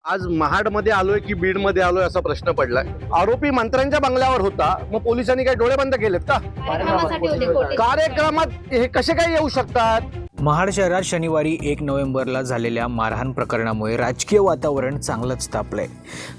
आज महाडमध्ये आलोय की बीडमध्ये आलोय असा प्रश्न पडलाय. आरोपी मंत्र्यांच्या बंगल्यावर होता, मग पोलिसांनी काय डोळे बंद केलेत का? कार्यक्रमासाठी होते कोटे. कार्यक्रमात हे कसे काय येऊ शकतात? महाड शहरात शनिवारी 1 नोव्हेंबरला झालेल्या मारहाण प्रकरणामुळे राजकीय वातावरण चांगलंच तापलंय.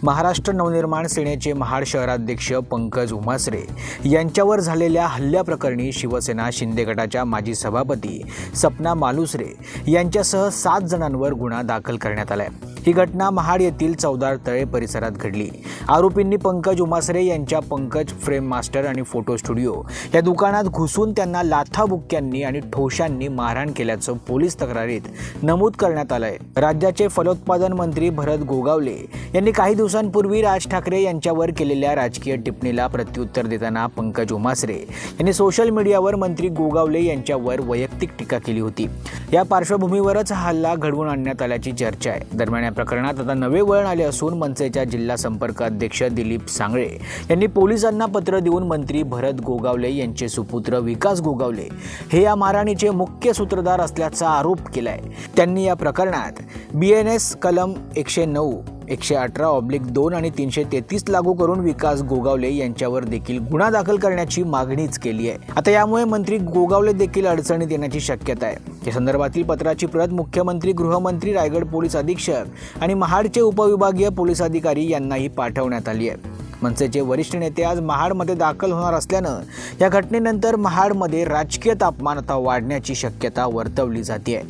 महाराष्ट्र नवनिर्माण सेनेचे महाड शहराध्यक्ष पंकज उमासरे यांच्यावर झालेल्या हल्ल्याप्रकरणी शिवसेना शिंदे गटाच्या माजी सभापती सपना मालुसरे यांच्यासह 7 जणांवर गुन्हा दाखल करण्यात आलाय. ही घटना महाड येथील चौदार तळे परिसरात घडली. आरोपींनी पंकज उमासरे यांच्या पंकज फ्रेम मास्टर आणि फोटो स्टुडिओ या दुकानात घुसून त्यांना लाथाबुक्क्यांनी आणि ठोशांनी मारहाण केल्याचं पोलीस तक्रारीत नमूद करण्यात आलंय. राज्याचे फलोत्पादन मंत्री भरत गोगावले यांनी काही दिवसांपूर्वी राज ठाकरे यांच्यावर केलेल्या राजकीय टिप्पणीला प्रत्युत्तर देताना पंकज उमासरे यांनी सोशल मीडियावर मंत्री गोगावले यांच्यावर वैयक्तिक टीका केली होती. या पार्श्वभूमीवरच हा हल्ला घडवून आणण्यात आल्याची चर्चा आहे. दरम्यान या प्रकरणात आता नवे वळण आले असून मनसेच्या जिल्हा संपर्क अध्यक्ष दिलीप सांगळे यांनी पोलिसांना पत्र देऊन मंत्री भरत गोगावले यांचे सुपुत्र विकास गोगावले हे या मारहाणीचे मुख्य सूत्रधार असल्याचा आरोप केलाय. त्यांनी या प्रकरणात BNS कलम 109, 118/2 आणि 333 लागू करून विकास गोगावले यांच्यावर देखील गुन्हा दाखल करण्याची मागणीच केली आहे. आता यामुळे मंत्री गोगावले देखील अडचणीत येण्याची शक्यता आहे. या संदर्भातील पत्राची प्रत मुख्यमंत्री, गृहमंत्री, रायगड पोलीस अधीक्षक आणि महाडचे उपविभागीय पोलीस अधिकारी यांनाही पाठवण्यात आली आहे. मनसेचे वरिष्ठ नेते आज महाडमध्ये दाखल होणार असल्यानं या घटनेनंतर महाडमध्ये राजकीय तापमान आता वाढण्याची शक्यता वर्तवली जाते.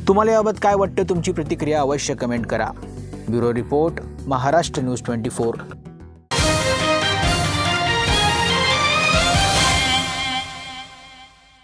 तुम्हाला याबाबत काय वाटतं? तुमची प्रतिक्रिया अवश्य कमेंट करा. Bureau report, Maharashtra news 24.